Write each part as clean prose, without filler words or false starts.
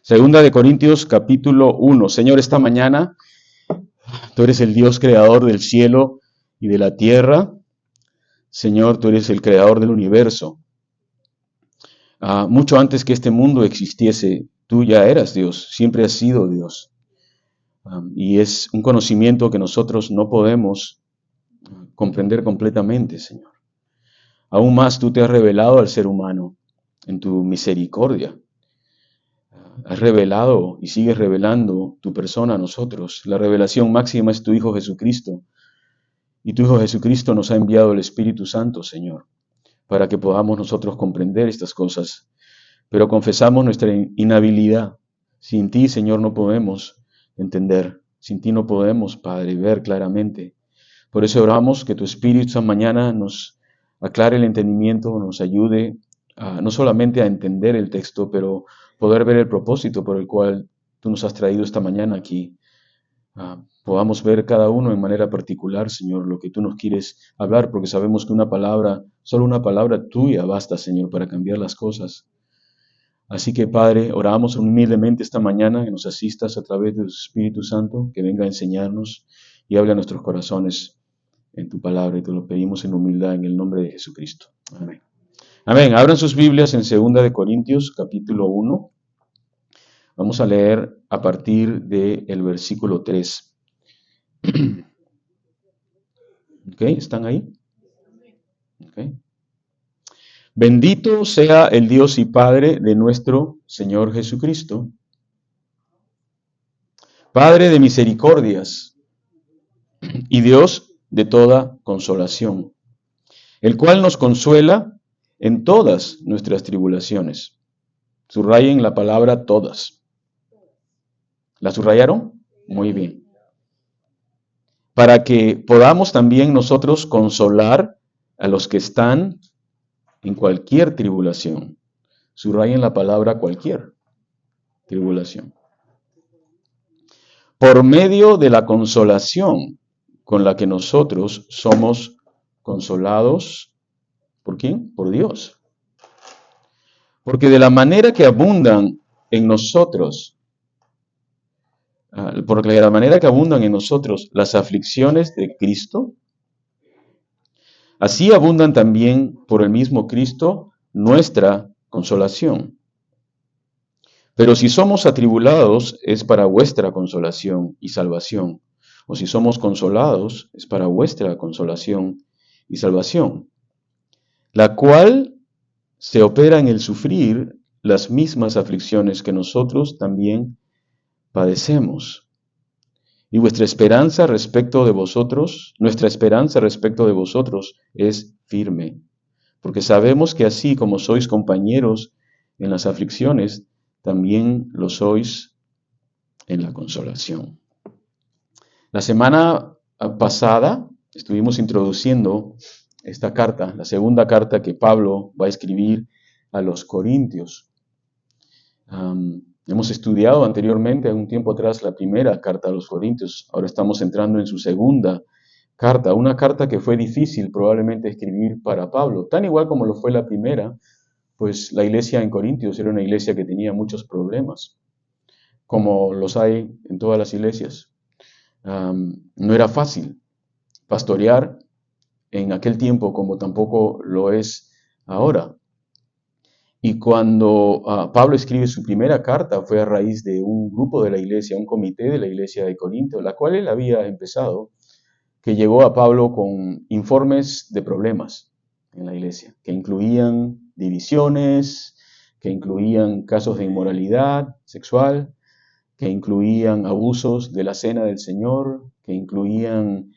Segunda de Corintios capítulo 1. Señor, esta mañana tú eres el Dios creador del cielo y de la tierra. Señor, tú eres el creador del universo. Mucho antes que este mundo existiese, tú ya eras Dios, siempre has sido Dios. Y es un conocimiento que nosotros no podemos comprender completamente, Señor. Aún más tú te has revelado al ser humano en tu misericordia. Has revelado y sigues revelando tu persona a nosotros. La revelación máxima es tu Hijo Jesucristo. Y tu Hijo Jesucristo nos ha enviado el Espíritu Santo, Señor, para que podamos nosotros comprender estas cosas. Pero confesamos nuestra inhabilidad. Sin ti, Señor, no podemos entender. Sin ti no podemos, Padre, ver claramente. Por eso oramos que tu Espíritu esta mañana nos aclare el entendimiento, nos ayude no solamente a entender el texto, pero poder ver el propósito por el cual tú nos has traído esta mañana aquí. Podamos ver cada uno en manera particular, Señor, lo que tú nos quieres hablar, porque sabemos que una palabra, solo una palabra tuya basta, Señor, para cambiar las cosas. Así que, Padre, oramos humildemente esta mañana que nos asistas a través de tu Espíritu Santo, que venga a enseñarnos y hable a nuestros corazones en tu palabra, y te lo pedimos en humildad en el nombre de Jesucristo. Amén. Amén. Abran sus Biblias en 2 de Corintios, capítulo 1. Vamos a leer a partir del versículo 3. ¿Ok? ¿Están ahí? ¿Ok? Bendito sea el Dios y Padre de nuestro Señor Jesucristo, Padre de misericordias y Dios de toda consolación, el cual nos consuela en todas nuestras tribulaciones. Subrayen la palabra todas. ¿La subrayaron? Muy bien. Para que podamos también nosotros consolar a los que están en cualquier tribulación. Subrayen la palabra cualquier tribulación. Por medio de la consolación con la que nosotros somos consolados. ¿Por quién? Por Dios. Porque de la manera que abundan en nosotros, porque de la manera que abundan en nosotros las aflicciones de Cristo, así abundan también por el mismo Cristo nuestra consolación. Pero si somos atribulados, es para vuestra consolación y salvación. O si somos consolados, es para vuestra consolación y salvación, la cual se opera en el sufrir las mismas aflicciones que nosotros también padecemos. Y vuestra esperanza respecto de vosotros, nuestra esperanza respecto de vosotros es firme, porque sabemos que así como sois compañeros en las aflicciones, también lo sois en la consolación. La semana pasada estuvimos introduciendo esta carta, la segunda carta que Pablo va a escribir a los Corintios. Hemos estudiado anteriormente, un tiempo atrás, la primera carta a los Corintios. Ahora estamos entrando en su segunda carta, una carta que fue difícil probablemente escribir para Pablo, tan igual como lo fue la primera, pues la iglesia en Corintios era una iglesia que tenía muchos problemas, como los hay en todas las iglesias. No era fácil pastorear en aquel tiempo como tampoco lo es ahora. Y cuando Pablo escribe su primera carta fue a raíz de un grupo de la iglesia, un comité de la iglesia de Corinto, la cual él había empezado, que llegó a Pablo con informes de problemas en la iglesia, que incluían divisiones, que incluían casos de inmoralidad sexual, que incluían abusos de la cena del Señor, que incluían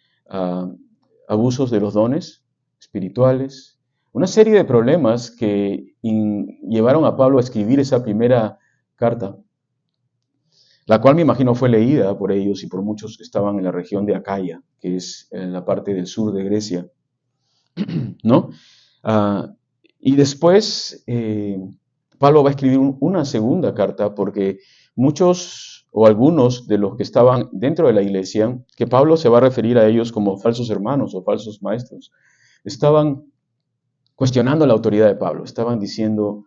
abusos de los dones espirituales, una serie de problemas que llevaron a Pablo a escribir esa primera carta, la cual me imagino fue leída por ellos y por muchos que estaban en la región de Acaya, que es en la parte del sur de Grecia, ¿no? Y después Pablo va a escribir una segunda carta porque muchos o algunos de los que estaban dentro de la iglesia, que Pablo se va a referir a ellos como falsos hermanos o falsos maestros, estaban cuestionando la autoridad de Pablo, estaban diciendo,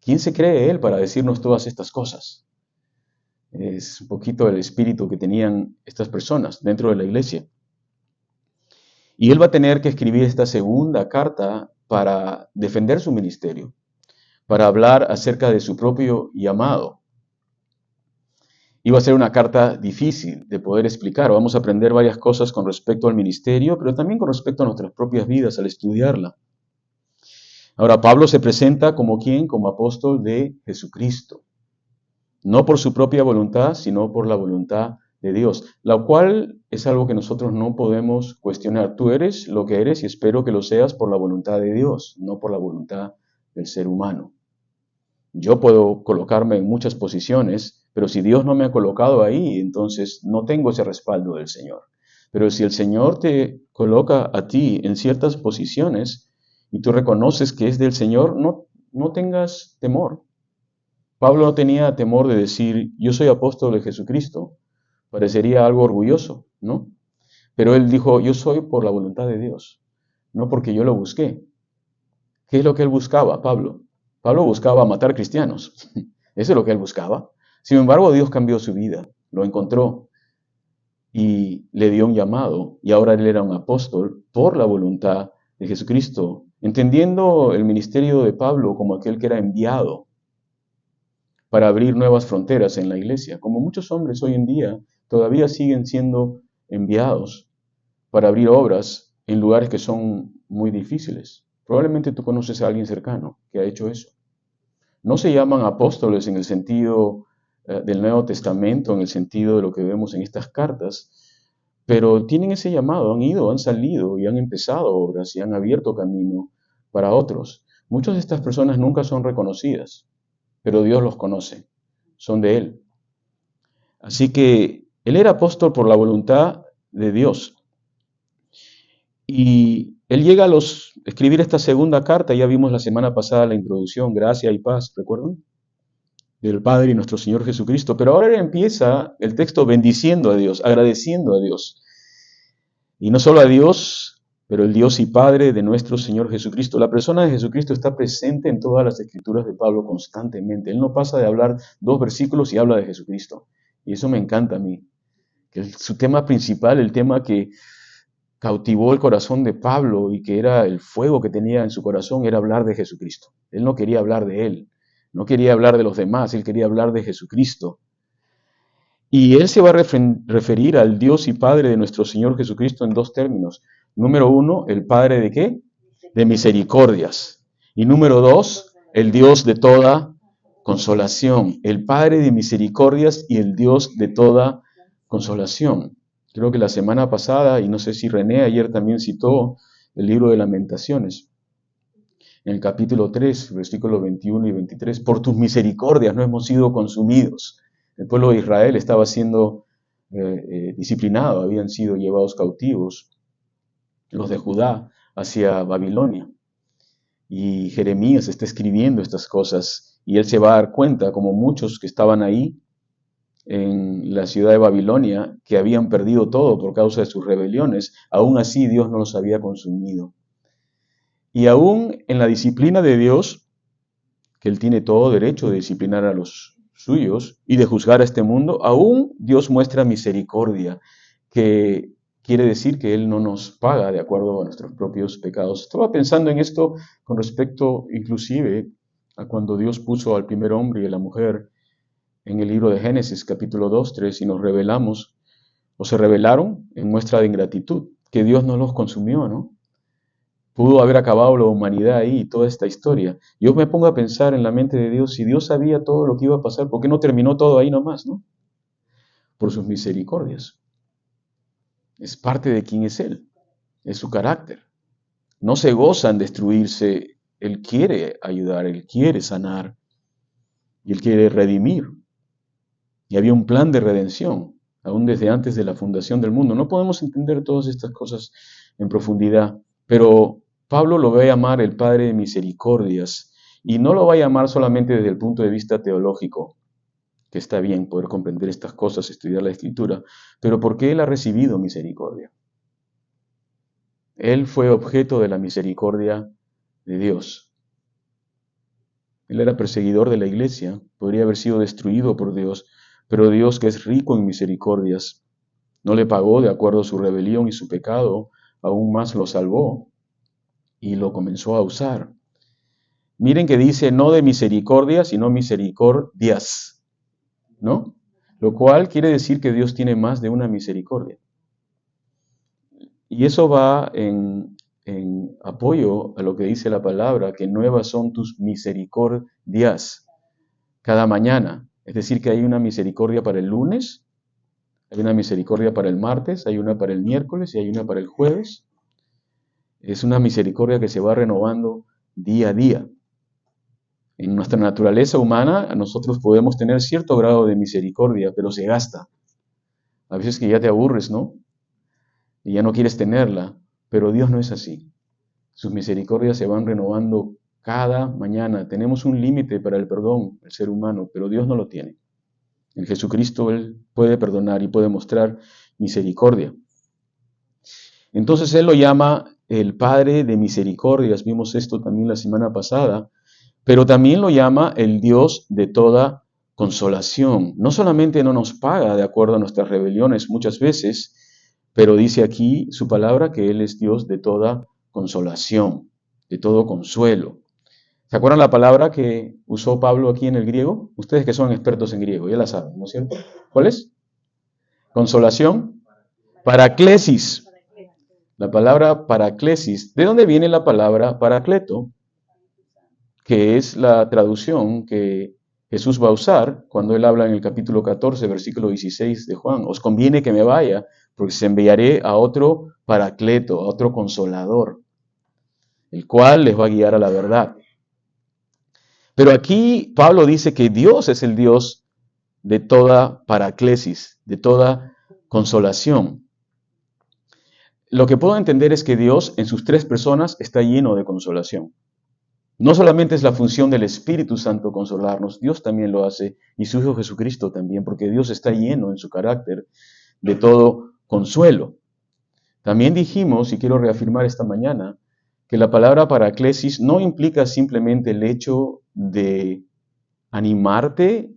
¿Quién se cree él para decirnos todas estas cosas? Es un poquito el espíritu que tenían estas personas dentro de la iglesia. Y él va a tener que escribir esta segunda carta para defender su ministerio, para hablar acerca de su propio llamado. Iba a ser una carta difícil de poder explicar. Vamos a aprender varias cosas con respecto al ministerio, pero también con respecto a nuestras propias vidas al estudiarla. Ahora, Pablo se presenta como ¿quién? Como apóstol de Jesucristo. No por su propia voluntad, sino por la voluntad de Dios, la cual es algo que nosotros no podemos cuestionar. Tú eres lo que eres y espero que lo seas por la voluntad de Dios, no por la voluntad del ser humano. Yo puedo colocarme en muchas posiciones, pero si Dios no me ha colocado ahí, entonces no tengo ese respaldo del Señor. Pero si el Señor te coloca a ti en ciertas posiciones y tú reconoces que es del Señor, no tengas temor. Pablo no tenía temor de decir, yo soy apóstol de Jesucristo. Parecería algo orgulloso, ¿no? Pero él dijo, yo soy por la voluntad de Dios, no porque yo lo busqué. ¿Qué es lo que él buscaba, Pablo? Pablo buscaba matar cristianos. Eso es lo que él buscaba. Sin embargo, Dios cambió su vida, lo encontró y le dio un llamado. Y ahora él era un apóstol por la voluntad de Jesucristo, entendiendo el ministerio de Pablo como aquel que era enviado para abrir nuevas fronteras en la iglesia. Como muchos hombres hoy en día todavía siguen siendo enviados para abrir obras en lugares que son muy difíciles. Probablemente tú conoces a alguien cercano que ha hecho eso. No se llaman apóstoles en el sentido del Nuevo Testamento, en el sentido de lo que vemos en estas cartas, pero tienen ese llamado, han ido, han salido y han empezado obras y han abierto camino para otros. Muchas de estas personas nunca son reconocidas, pero Dios los conoce, son de Él. Así que Él era apóstol por la voluntad de Dios. Y él llega a escribir esta segunda carta, ya vimos la semana pasada la introducción, gracia y paz, ¿recuerdan? Del Padre y nuestro Señor Jesucristo. Pero ahora empieza el texto bendiciendo a Dios, agradeciendo a Dios. Y no solo a Dios, pero el Dios y Padre de nuestro Señor Jesucristo. La persona de Jesucristo está presente en todas las escrituras de Pablo constantemente. Él no pasa de hablar 2 versículos y habla de Jesucristo. Y eso me encanta a mí. Que su tema principal, el tema que cautivó el corazón de Pablo y que era el fuego que tenía en su corazón, era hablar de Jesucristo. Él no quería hablar de él, no quería hablar de los demás, él quería hablar de Jesucristo. Y él se va a referir al Dios y Padre de nuestro Señor Jesucristo en 2 términos. Número 1, el Padre ¿de qué? De misericordias. Y número 2, el Dios de toda consolación. El Padre de misericordias y el Dios de toda consolación. Creo que la semana pasada, y no sé si René ayer también citó el libro de Lamentaciones, en el capítulo 3, versículos 21 y 23, por tus misericordias no hemos sido consumidos. El pueblo de Israel estaba siendo disciplinado, habían sido llevados cautivos, los de Judá, hacia Babilonia. Y Jeremías está escribiendo estas cosas, y él se va a dar cuenta, como muchos que estaban ahí, en la ciudad de Babilonia, que habían perdido todo por causa de sus rebeliones, aún así Dios no los había consumido. Y aún en la disciplina de Dios, que Él tiene todo derecho de disciplinar a los suyos y de juzgar a este mundo, aún Dios muestra misericordia, que quiere decir que Él no nos paga de acuerdo a nuestros propios pecados. Estaba pensando en esto con respecto inclusive a cuando Dios puso al primer hombre y a la mujer en el libro de Génesis, capítulo 2, 3, y nos rebelamos, o se rebelaron en muestra de ingratitud, que Dios no los consumió, ¿no? Pudo haber acabado la humanidad ahí y toda esta historia. Yo me pongo a pensar en la mente de Dios, si Dios sabía todo lo que iba a pasar, ¿por qué no terminó todo ahí nomás, no? Por sus misericordias. Es parte de quién es Él, es su carácter. No se goza en destruirse, Él quiere ayudar, Él quiere sanar y Él quiere redimir. Y había un plan de redención, aún desde antes de la fundación del mundo. No podemos entender todas estas cosas en profundidad, pero Pablo lo va a llamar el Padre de misericordias, y no lo va a llamar solamente desde el punto de vista teológico, que está bien poder comprender estas cosas, estudiar la Escritura, pero porque Él ha recibido misericordia. Él fue objeto de la misericordia de Dios. Él era perseguidor de la iglesia, podría haber sido destruido por Dios, pero Dios, que es rico en misericordias, no le pagó de acuerdo a su rebelión y su pecado, aún más lo salvó y lo comenzó a usar. Miren que dice no de misericordia, sino misericordias, ¿no? Lo cual quiere decir que Dios tiene más de una misericordia. Y eso va en apoyo a lo que dice la palabra, que nuevas son tus misericordias cada mañana. Es decir, que hay una misericordia para el lunes, hay una misericordia para el martes, hay una para el miércoles y hay una para el jueves. Es una misericordia que se va renovando día a día. En nuestra naturaleza humana, nosotros podemos tener cierto grado de misericordia, pero se gasta. A veces que ya te aburres, ¿no? Y ya no quieres tenerla, pero Dios no es así. Sus misericordias se van renovando cada mañana. Tenemos un límite para el perdón, el ser humano, pero Dios no lo tiene. En Jesucristo Él puede perdonar y puede mostrar misericordia. Entonces Él lo llama el Padre de misericordias. Vimos esto también la semana pasada, pero también lo llama el Dios de toda consolación. No solamente no nos paga de acuerdo a nuestras rebeliones muchas veces, pero dice aquí su palabra que Él es Dios de toda consolación, de todo consuelo. ¿Se acuerdan la palabra que usó Pablo aquí en el griego? Ustedes que son expertos en griego, ya la saben, ¿no es cierto? ¿Cuál es? Consolación. Paraclesis. La palabra paraclesis. ¿De dónde viene la palabra paracleto? Que es la traducción que Jesús va a usar cuando Él habla en el capítulo 14, versículo 16 de Juan. Os conviene que me vaya, porque se enviaré a otro paracleto, a otro consolador, el cual les va a guiar a la verdad. Pero aquí Pablo dice que Dios es el Dios de toda paraclesis, de toda consolación. Lo que puedo entender es que Dios en sus tres personas está lleno de consolación. No solamente es la función del Espíritu Santo consolarnos, Dios también lo hace y su Hijo Jesucristo también, porque Dios está lleno en su carácter de todo consuelo. También dijimos, y quiero reafirmar esta mañana, que la palabra paraclesis no implica simplemente el hecho de animarte,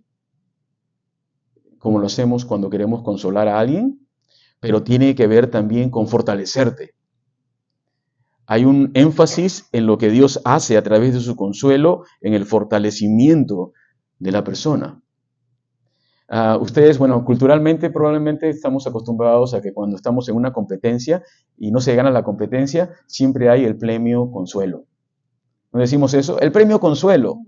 como lo hacemos cuando queremos consolar a alguien, pero tiene que ver también con fortalecerte. Hay un énfasis en lo que Dios hace a través de su consuelo, en el fortalecimiento de la persona. Ustedes, bueno, culturalmente probablemente estamos acostumbrados a que cuando estamos en una competencia y no se gana la competencia, siempre hay el premio consuelo. ¿No decimos eso? El premio consuelo.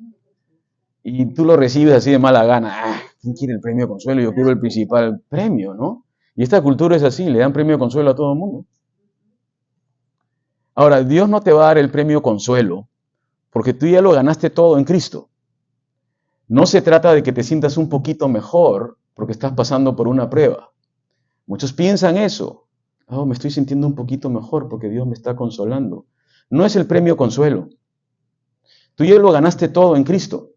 Y tú lo recibes así de mala gana. ¿Quién quiere el premio consuelo? Yo quiero el principal premio, ¿no? Y esta cultura es así, le dan premio consuelo a todo el mundo. Ahora, Dios no te va a dar el premio consuelo, porque tú ya lo ganaste todo en Cristo. No se trata de que te sientas un poquito mejor porque estás pasando por una prueba. Muchos piensan eso. Oh, me estoy sintiendo un poquito mejor porque Dios me está consolando. No es el premio consuelo. Tú ya lo ganaste todo en Cristo.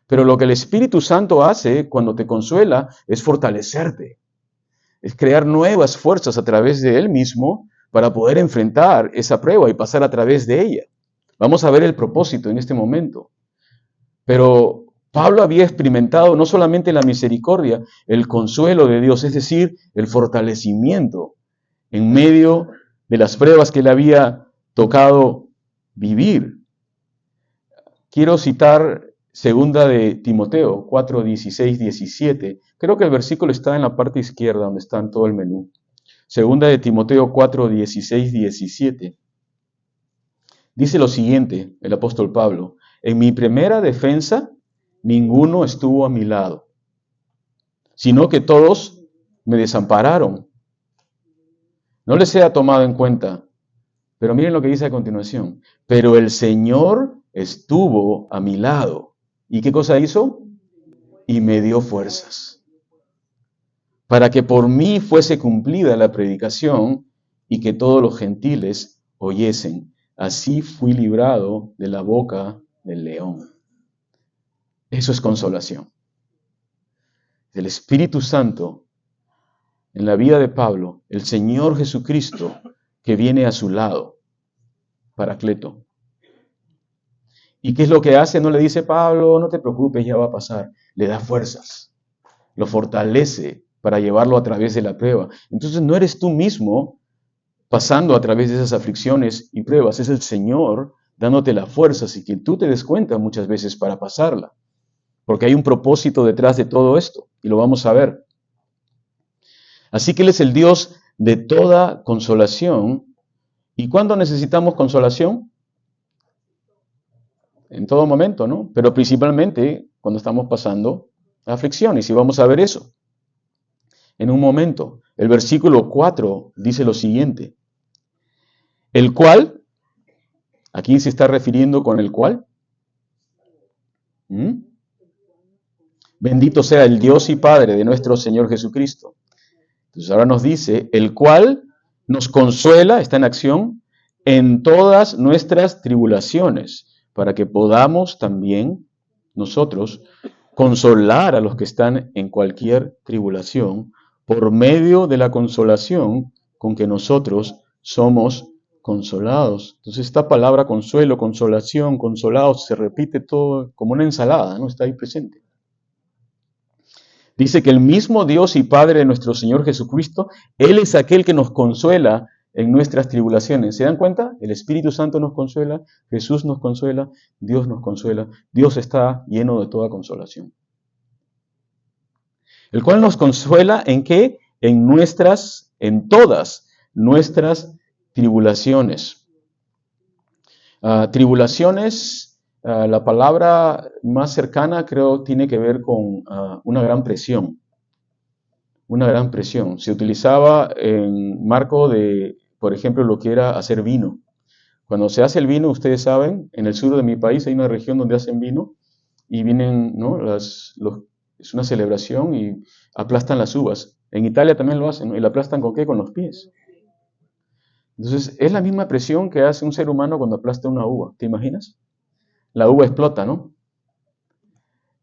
Pero lo que el Espíritu Santo hace cuando te consuela es fortalecerte. Es crear nuevas fuerzas a través de Él mismo para poder enfrentar esa prueba y pasar a través de ella. Vamos a ver el propósito en este momento. Pero Pablo había experimentado no solamente la misericordia, el consuelo de Dios, es decir, el fortalecimiento en medio de las pruebas que le había tocado vivir. Quiero citar segunda de Timoteo 4, 16, 17. Creo que el versículo está en la parte izquierda donde está en todo el menú. Segunda de Timoteo 4, 16, 17. Dice lo siguiente, el apóstol Pablo: en mi primera defensa, ninguno estuvo a mi lado, sino que todos me desampararon. No les sea tomado en cuenta, pero miren lo que dice a continuación. Pero el Señor estuvo a mi lado. ¿Y qué cosa hizo? Y me dio fuerzas, para que por mí fuese cumplida la predicación y que todos los gentiles oyesen. Así fui librado de la boca del león. Eso es consolación. El Espíritu Santo en la vida de Pablo, el Señor Jesucristo que viene a su lado, Paracleto. ¿Y qué es lo que hace? No le dice, Pablo, no te preocupes, ya va a pasar. Le da fuerzas, lo fortalece para llevarlo a través de la prueba. Entonces no eres tú mismo pasando a través de esas aflicciones y pruebas, es el Señor dándote las fuerzas y que tú te des cuenta muchas veces para pasarla. Porque hay un propósito detrás de todo esto y lo vamos a ver. Así que Él es el Dios de toda consolación. ¿Y cuándo necesitamos consolación? En todo momento, ¿no? Pero principalmente cuando estamos pasando aflicciones. Y vamos a ver eso en un momento. El versículo 4 dice lo siguiente. El cual, ¿a quién se está refiriendo con el cual? ¿Mm? Bendito sea el Dios y Padre de nuestro Señor Jesucristo. Entonces ahora nos dice, el cual nos consuela, está en acción, en todas nuestras tribulaciones, para que podamos también nosotros consolar a los que están en cualquier tribulación por medio de la consolación con que nosotros somos consolados. Entonces esta palabra consuelo, consolación, consolados, se repite todo como una ensalada, ¿no? Está ahí presente. Dice que el mismo Dios y Padre de nuestro Señor Jesucristo, Él es aquel que nos consuela en nuestras tribulaciones. ¿Se dan cuenta? El Espíritu Santo nos consuela, Jesús nos consuela, Dios nos consuela. Dios está lleno de toda consolación. El cual nos consuela ¿en qué? En todas nuestras tribulaciones. Tribulaciones, la palabra más cercana creo tiene que ver con una gran presión. Una gran presión. Se utilizaba en marco de, por ejemplo, lo que era hacer vino. Cuando se hace el vino, ustedes saben, en el sur de mi país hay una región donde hacen vino y vienen, ¿no? Es una celebración y aplastan las uvas. En Italia también lo hacen, ¿no? ¿Y la aplastan con qué? Con los pies. Entonces, es la misma presión que hace un ser humano cuando aplasta una uva. ¿Te imaginas? La uva explota, ¿no?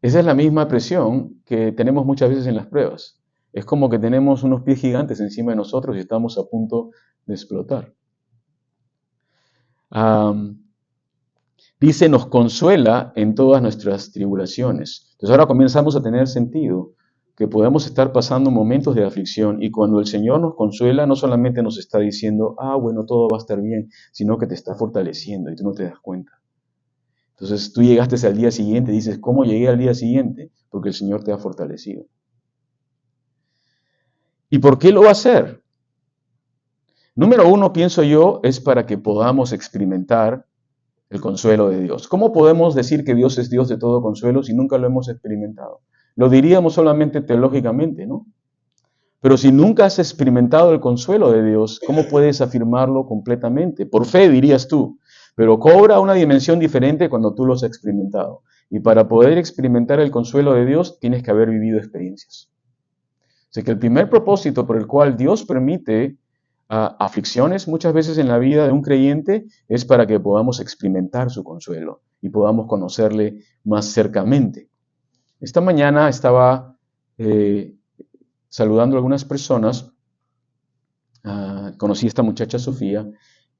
Esa es la misma presión que tenemos muchas veces en las pruebas. Es como que tenemos unos pies gigantes encima de nosotros y estamos a punto de explotar. Dice, nos consuela en todas nuestras tribulaciones. Entonces ahora comenzamos a tener sentido que podemos estar pasando momentos de aflicción y cuando el Señor nos consuela, no solamente nos está diciendo, bueno, todo va a estar bien, sino que te está fortaleciendo y tú no te das cuenta. Entonces tú llegaste al día siguiente y dices, ¿cómo llegué al día siguiente? Porque el Señor te ha fortalecido. ¿Y por qué lo va a hacer? Número uno, pienso yo, es para que podamos experimentar el consuelo de Dios. ¿Cómo podemos decir que Dios es Dios de todo consuelo si nunca lo hemos experimentado? Lo diríamos solamente teológicamente, ¿no? Pero si nunca has experimentado el consuelo de Dios, ¿cómo puedes afirmarlo completamente? Por fe dirías tú, pero cobra una dimensión diferente cuando tú lo has experimentado. Y para poder experimentar el consuelo de Dios, tienes que haber vivido experiencias. O sea que el primer propósito por el cual Dios permite aflicciones muchas veces en la vida de un creyente es para que podamos experimentar su consuelo y podamos conocerle más cercamente. Esta mañana estaba saludando a algunas personas, conocí a esta muchacha Sofía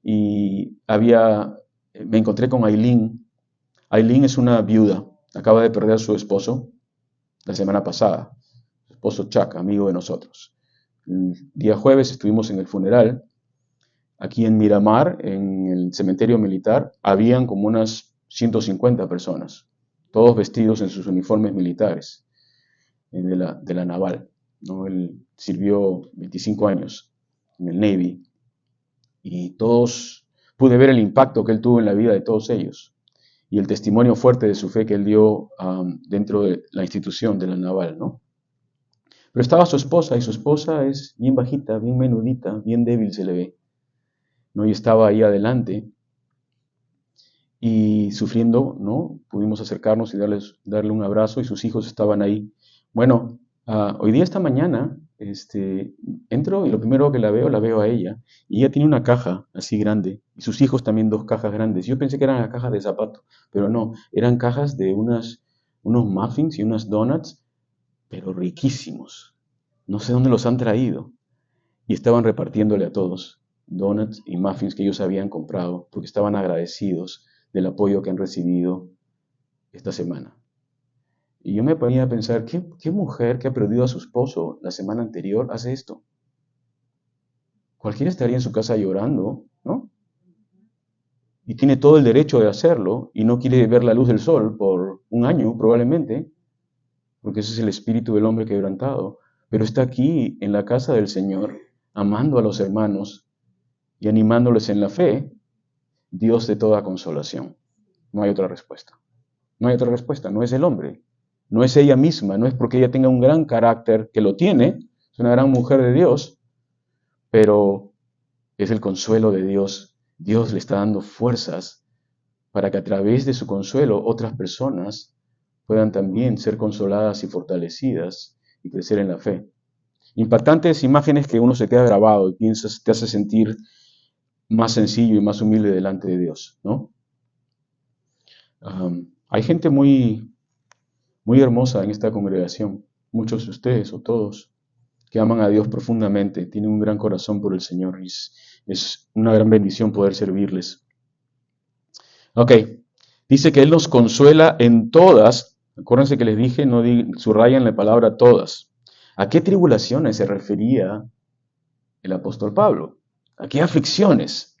y me encontré con Aileen. Aileen es una viuda, acaba de perder a su esposo la semana pasada, su esposo Chuck, amigo de nosotros. El día jueves estuvimos en el funeral. Aquí en Miramar, en el cementerio militar, habían como unas 150 personas, todos vestidos en sus uniformes militares de la naval, ¿no? Él sirvió 25 años en el Navy y pude ver el impacto que él tuvo en la vida de todos ellos y el testimonio fuerte de su fe que él dio dentro de la institución de la naval, ¿no? Pero estaba su esposa y su esposa es bien bajita, bien menudita, bien débil se le ve, ¿no? Y estaba ahí adelante y sufriendo, ¿no? Pudimos acercarnos y darle un abrazo y sus hijos estaban ahí. Bueno, hoy día, esta mañana, entro y lo primero que la veo a ella y ella tiene una caja así grande y sus hijos también dos cajas grandes. Yo pensé que eran las cajas de zapatos, pero no, eran cajas de unos muffins y unas donuts, pero riquísimos. No sé dónde los han traído. Y estaban repartiéndole a todos donuts y muffins que ellos habían comprado porque estaban agradecidos del apoyo que han recibido esta semana. Y yo me ponía a pensar, ¿qué mujer que ha perdido a su esposo la semana anterior hace esto? Cualquiera estaría en su casa llorando, ¿no? Y tiene todo el derecho de hacerlo y no quiere ver la luz del sol por un año probablemente, porque ese es el espíritu del hombre quebrantado. Pero está aquí en la casa del Señor, amando a los hermanos y animándoles en la fe, Dios de toda consolación. No hay otra respuesta. No hay otra respuesta, no es el hombre, no es ella misma, no es porque ella tenga un gran carácter, que lo tiene, es una gran mujer de Dios, pero es el consuelo de Dios. Dios le está dando fuerzas para que a través de su consuelo otras personas puedan también ser consoladas y fortalecidas y crecer en la fe. Impactantes imágenes que uno se queda grabado y piensas, te hace sentir más sencillo y más humilde delante de Dios, ¿no? Hay gente muy hermosa en esta congregación, muchos de ustedes o todos, que aman a Dios profundamente, tienen un gran corazón por el Señor y es una gran bendición poder servirles. Ok, dice que Él nos consuela en todas, acuérdense que les dije, no subrayan la palabra todas. ¿A qué tribulaciones se refería el apóstol Pablo? ¿A qué aflicciones?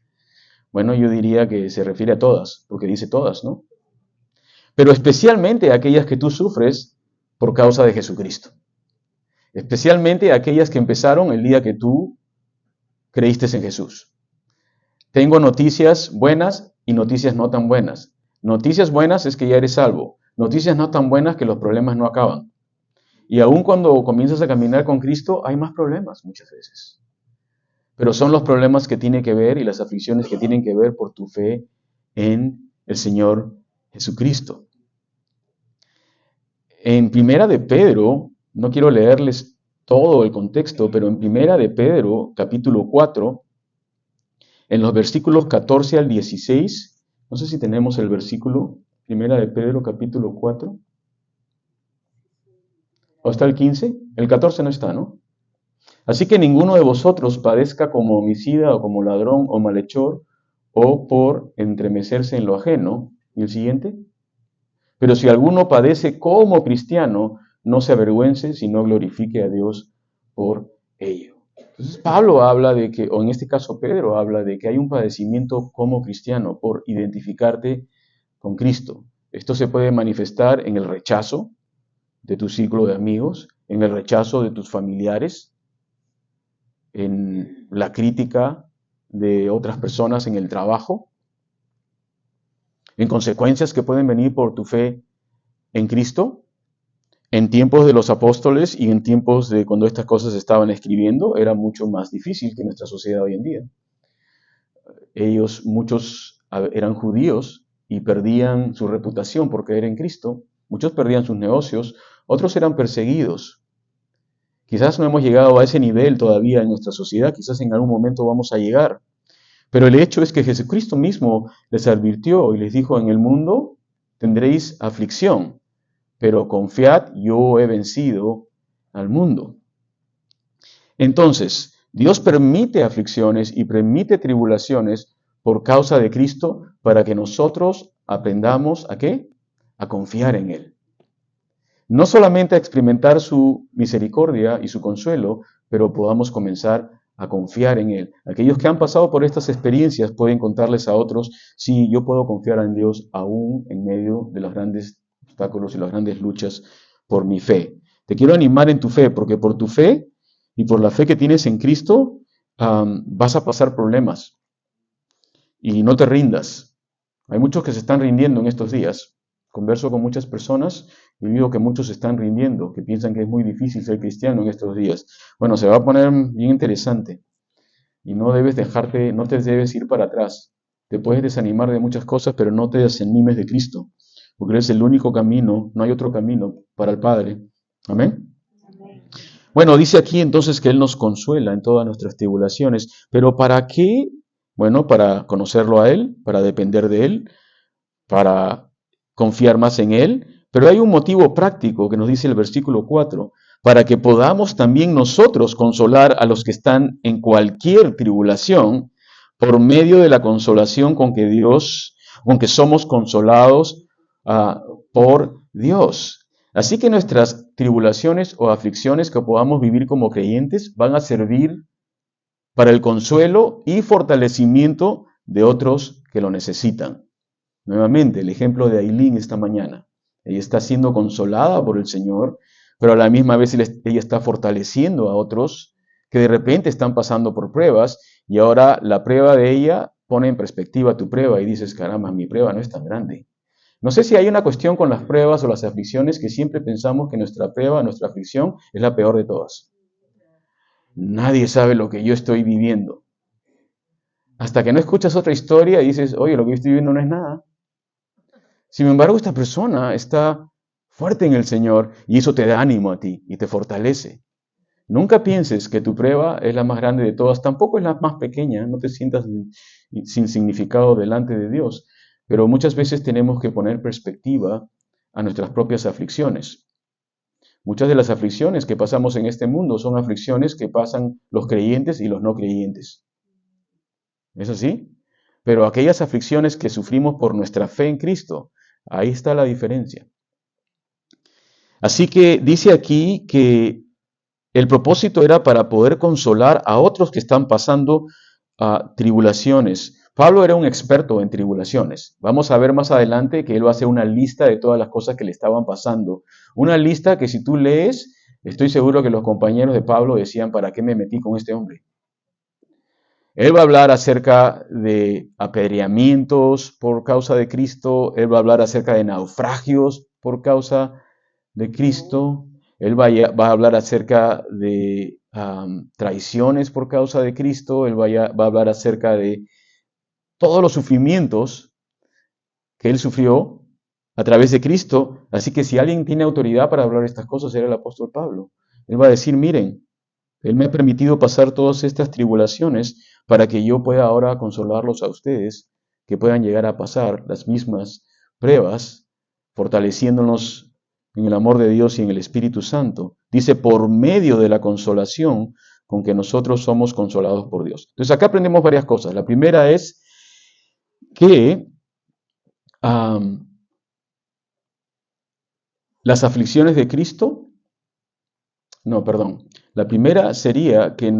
Bueno, yo diría que se refiere a todas, porque dice todas, ¿no? Pero especialmente a aquellas que tú sufres por causa de Jesucristo. Especialmente a aquellas que empezaron el día que tú creíste en Jesús. Tengo noticias buenas y noticias no tan buenas. Noticias buenas es que ya eres salvo. Noticias no tan buenas que los problemas no acaban. Y aun cuando comienzas a caminar con Cristo, hay más problemas muchas veces. Pero son los problemas que tienen que ver y las aflicciones que tienen que ver por tu fe en el Señor Jesucristo. En Primera de Pedro, no quiero leerles todo el contexto, pero en Primera de Pedro, capítulo 4, en los versículos 14 al 16, no sé si tenemos el versículo, Primera de Pedro, capítulo 4, ¿o está el 15? El 14 no está, ¿no? Así que ninguno de vosotros padezca como homicida o como ladrón o malhechor o por entremecerse en lo ajeno. ¿Y el siguiente? Pero si alguno padece como cristiano, no se avergüence, sino glorifique a Dios por ello. Entonces Pablo habla de que, o en este caso Pedro habla de que hay un padecimiento como cristiano por identificarte con Cristo. Esto se puede manifestar en el rechazo de tu círculo de amigos, en el rechazo de tus familiares, en la crítica de otras personas en el trabajo, en consecuencias que pueden venir por tu fe en Cristo. En tiempos de los apóstoles y en tiempos de cuando estas cosas se estaban escribiendo, era mucho más difícil que nuestra sociedad hoy en día. Muchos eran judíos y perdían su reputación por creer en Cristo. Muchos perdían sus negocios, otros eran perseguidos. Quizás no hemos llegado a ese nivel todavía en nuestra sociedad, quizás en algún momento vamos a llegar. Pero el hecho es que Jesucristo mismo les advirtió y les dijo, en el mundo tendréis aflicción, pero confiad, yo he vencido al mundo. Entonces, Dios permite aflicciones y permite tribulaciones por causa de Cristo para que nosotros aprendamos ¿a qué? A confiar en Él. No solamente a experimentar su misericordia y su consuelo, pero podamos comenzar a confiar en Él. Aquellos que han pasado por estas experiencias pueden contarles a otros, sí, yo puedo confiar en Dios aún en medio de los grandes obstáculos y las grandes luchas por mi fe. Te quiero animar en tu fe, porque por tu fe y por la fe que tienes en Cristo, vas a pasar problemas. Y no te rindas. Hay muchos que se están rindiendo en estos días. Converso con muchas personas y digo que muchos se están rindiendo, que piensan que es muy difícil ser cristiano en estos días. Bueno, se va a poner bien interesante. Y no te debes ir para atrás. Te puedes desanimar de muchas cosas, pero no te desanimes de Cristo, porque Él es el único camino, no hay otro camino para el Padre. Amén. Bueno, dice aquí entonces que Él nos consuela en todas nuestras tribulaciones, pero ¿para qué? Bueno, para conocerlo a Él, para depender de Él, para confiar más en Él, pero hay un motivo práctico que nos dice el versículo 4, para que podamos también nosotros consolar a los que están en cualquier tribulación por medio de la consolación con que somos consolados por Dios. Así que nuestras tribulaciones o aflicciones que podamos vivir como creyentes van a servir para el consuelo y fortalecimiento de otros que lo necesitan. Nuevamente, el ejemplo de Aileen esta mañana. Ella está siendo consolada por el Señor, pero a la misma vez ella está fortaleciendo a otros que de repente están pasando por pruebas y ahora la prueba de ella pone en perspectiva tu prueba y dices, caramba, mi prueba no es tan grande. No sé si hay una cuestión con las pruebas o las aflicciones que siempre pensamos que nuestra prueba, nuestra aflicción es la peor de todas. Nadie sabe lo que yo estoy viviendo. Hasta que no escuchas otra historia y dices, oye, lo que yo estoy viviendo no es nada. Sin embargo, esta persona está fuerte en el Señor y eso te da ánimo a ti y te fortalece. Nunca pienses que tu prueba es la más grande de todas, tampoco es la más pequeña, no te sientas sin significado delante de Dios, pero muchas veces tenemos que poner perspectiva a nuestras propias aflicciones. Muchas de las aflicciones que pasamos en este mundo son aflicciones que pasan los creyentes y los no creyentes. ¿Es así? Pero aquellas aflicciones que sufrimos por nuestra fe en Cristo, ahí está la diferencia. Así que dice aquí que el propósito era para poder consolar a otros que están pasando tribulaciones. Pablo era un experto en tribulaciones. Vamos a ver más adelante que él va a hacer una lista de todas las cosas que le estaban pasando. Una lista que si tú lees, estoy seguro que los compañeros de Pablo decían, ¿para qué me metí con este hombre? Él va a hablar acerca de apedreamientos por causa de Cristo. Él va a hablar acerca de naufragios por causa de Cristo. Él va a hablar acerca de traiciones por causa de Cristo. Él va a hablar acerca de todos los sufrimientos que él sufrió a través de Cristo. Así que si alguien tiene autoridad para hablar estas cosas, era el apóstol Pablo. Él va a decir, miren, él me ha permitido pasar todas estas tribulaciones para que yo pueda ahora consolarlos a ustedes, que puedan llegar a pasar las mismas pruebas, fortaleciéndonos en el amor de Dios y en el Espíritu Santo. Dice, por medio de la consolación con que nosotros somos consolados por Dios. Entonces acá aprendemos varias cosas. La primera es que las aflicciones de Cristo, la primera sería que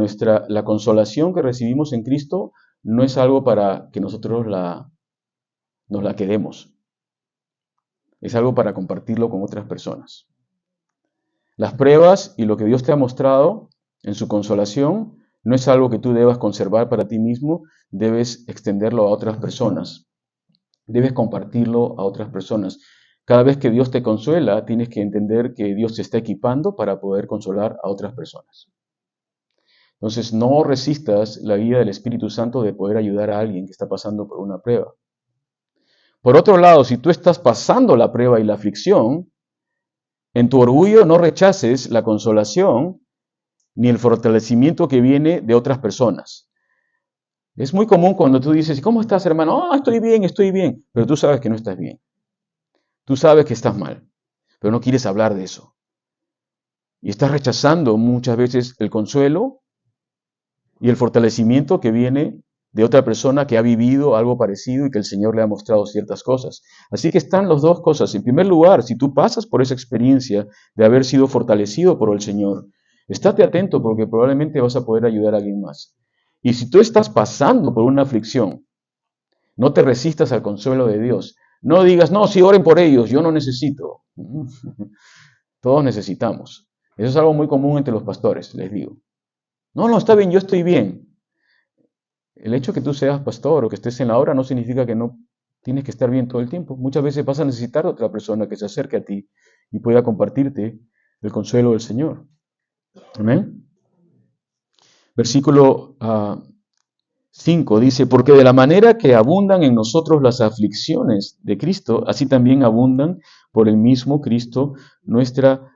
la consolación que recibimos en Cristo no es algo para que nosotros nos la quedemos. Es algo para compartirlo con otras personas. Las pruebas y lo que Dios te ha mostrado en su consolación no es algo que tú debas conservar para ti mismo, debes extenderlo a otras personas. Debes compartirlo a otras personas. Cada vez que Dios te consuela, tienes que entender que Dios te está equipando para poder consolar a otras personas. Entonces, no resistas la guía del Espíritu Santo de poder ayudar a alguien que está pasando por una prueba. Por otro lado, si tú estás pasando la prueba y la aflicción, en tu orgullo no rechaces la consolación ni el fortalecimiento que viene de otras personas. Es muy común cuando tú dices, ¿cómo estás, hermano? Estoy bien, pero tú sabes que no estás bien. Tú sabes que estás mal, pero no quieres hablar de eso. Y estás rechazando muchas veces el consuelo y el fortalecimiento que viene de otra persona que ha vivido algo parecido y que el Señor le ha mostrado ciertas cosas. Así que están las dos cosas. En primer lugar, si tú pasas por esa experiencia de haber sido fortalecido por el Señor, estate atento porque probablemente vas a poder ayudar a alguien más. Y si tú estás pasando por una aflicción, no te resistas al consuelo de Dios. No digas, no, sí, oren por ellos, yo no necesito. Todos necesitamos. Eso es algo muy común entre los pastores, les digo. No, está bien, yo estoy bien. El hecho que tú seas pastor o que estés en la obra no significa que no tienes que estar bien todo el tiempo. Muchas veces vas a necesitar a otra persona que se acerque a ti y pueda compartirte el consuelo del Señor. Amén. Versículo 5 dice, porque de la manera que abundan en nosotros las aflicciones de Cristo, así también abundan por el mismo Cristo nuestra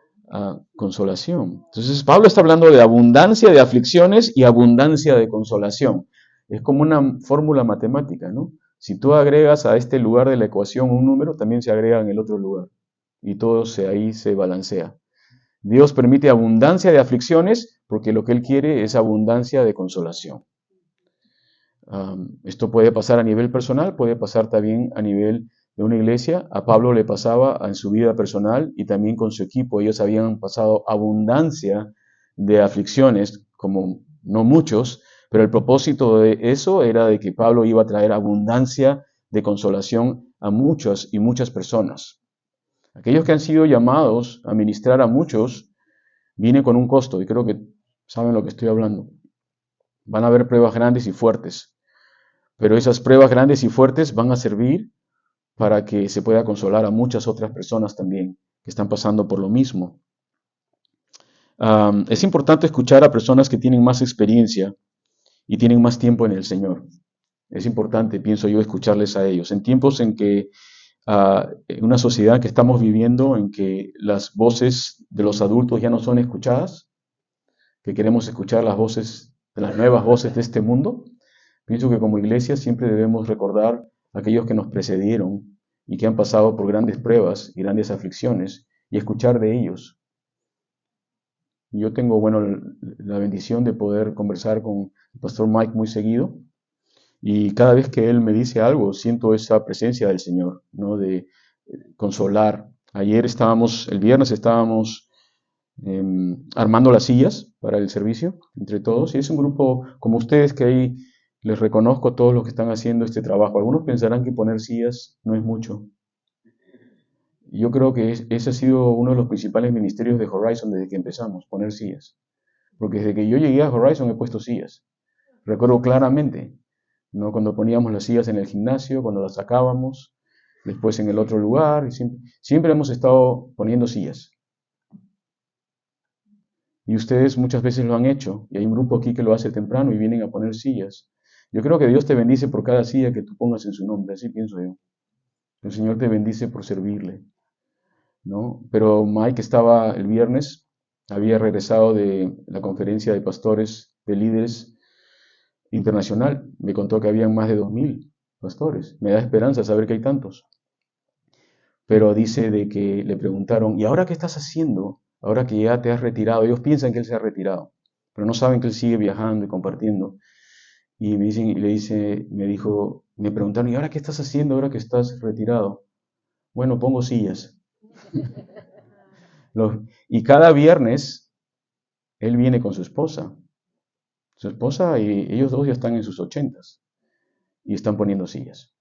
consolación. Entonces Pablo está hablando de abundancia de aflicciones y abundancia de consolación. Es como una fórmula matemática, ¿no? Si tú agregas a este lugar de la ecuación un número, también se agrega en el otro lugar. Y todo ahí se balancea. Dios permite abundancia de aflicciones porque lo que Él quiere es abundancia de consolación. Esto puede pasar a nivel personal, puede pasar también a nivel de una iglesia, a Pablo le pasaba en su vida personal y también con su equipo. Ellos habían pasado abundancia de aflicciones, como no muchos, pero el propósito de eso era de que Pablo iba a traer abundancia de consolación a muchas y muchas personas. Aquellos que han sido llamados a ministrar a muchos, viene con un costo, y creo que saben lo que estoy hablando. Van a haber pruebas grandes y fuertes, pero esas pruebas grandes y fuertes van a servir para que se pueda consolar a muchas otras personas también que están pasando por lo mismo. Es importante escuchar a personas que tienen más experiencia y tienen más tiempo en el Señor. Es importante, pienso yo, escucharles a ellos. En tiempos en que, en una sociedad que estamos viviendo, en que las voces de los adultos ya no son escuchadas, que queremos escuchar las voces, las nuevas voces de este mundo, pienso que como iglesia siempre debemos recordar a aquellos que nos precedieron y que han pasado por grandes pruebas y grandes aflicciones y escuchar de ellos. Yo tengo, bueno, la bendición de poder conversar con el pastor Mike muy seguido y cada vez que él me dice algo siento esa presencia del Señor, ¿no? De consolar. El viernes estábamos armando las sillas para el servicio entre todos y es un grupo como ustedes que ahí les reconozco a todos los que están haciendo este trabajo. Algunos pensarán que poner sillas no es mucho. Yo creo que ese ha sido uno de los principales ministerios de Horizon desde que empezamos, poner sillas. Porque desde que yo llegué a Horizon he puesto sillas. Recuerdo claramente, ¿no? Cuando poníamos las sillas en el gimnasio, cuando las sacábamos, después en el otro lugar, y siempre hemos estado poniendo sillas. Y ustedes muchas veces lo han hecho, y hay un grupo aquí que lo hace temprano y vienen a poner sillas. Yo creo que Dios te bendice por cada silla que tú pongas en su nombre, así pienso yo. El Señor te bendice por servirle, ¿no? Pero Mike estaba el viernes, había regresado de la conferencia de pastores, de líderes internacional. Me contó que habían más de 2000 pastores. Me da esperanza saber que hay tantos. Pero dice de que le preguntaron, ¿y ahora qué estás haciendo? Ahora que ya te has retirado. Ellos piensan que él se ha retirado, pero no saben que él sigue viajando y compartiendo. Y me preguntaron, ¿y ahora qué estás haciendo ahora que estás retirado? Bueno, pongo sillas. Y cada viernes él viene con su esposa. Su esposa y ellos dos ya están en sus 80s y están poniendo sillas.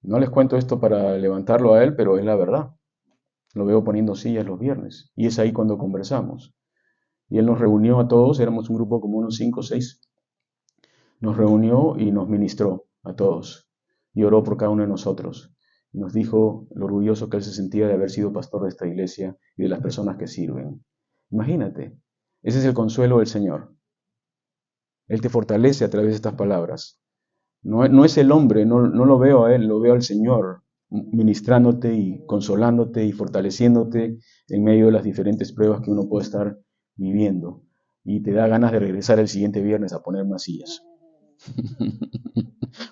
No les cuento esto para levantarlo a él, pero es la verdad. Lo veo poniendo sillas los viernes y es ahí cuando conversamos. Y él nos reunió a todos, éramos un grupo como unos 5 o 6. Nos reunió y nos ministró a todos y oró por cada uno de nosotros. Y nos dijo lo orgulloso que él se sentía de haber sido pastor de esta iglesia y de las personas que sirven. Imagínate, ese es el consuelo del Señor. Él te fortalece a través de estas palabras. No es el hombre, no lo veo a él, lo veo al Señor ministrándote y consolándote y fortaleciéndote en medio de las diferentes pruebas que uno puede estar viviendo. Y te da ganas de regresar el siguiente viernes a poner más sillas.